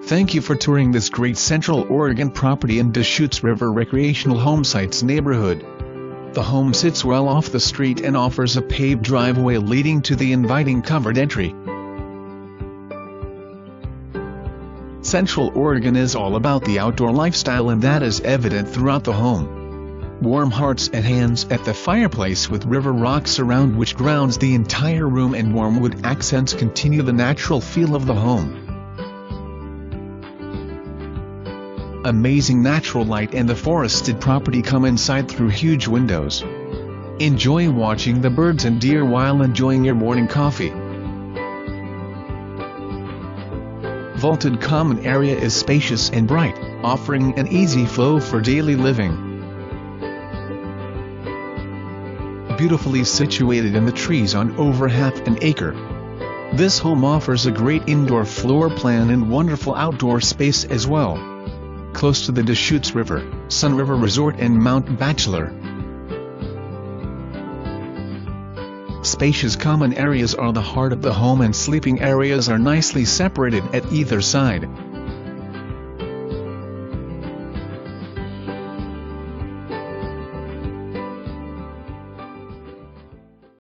Thank you for touring this great Central Oregon property in Deschutes River Recreational Homesites neighborhood. The home sits well off the street and offers a paved driveway leading to the inviting covered entry. Central Oregon is all about the outdoor lifestyle, and that is evident throughout the home. Warm hearts and hands at the fireplace with river rocks around which grounds the entire room, and warm wood accents continue the natural feel of the home. Amazing natural light and the forested property come inside through huge windows. Enjoy watching the birds and deer while enjoying your morning coffee. Vaulted common area is spacious and bright, offering an easy flow for daily living. Beautifully situated in the trees on over half an acre, this home offers a great indoor floor plan and wonderful outdoor space as well. Close to the Deschutes River Sunriver Resort and Mount Bachelor. Spacious common areas are the heart of the home, and sleeping areas are nicely separated at either side.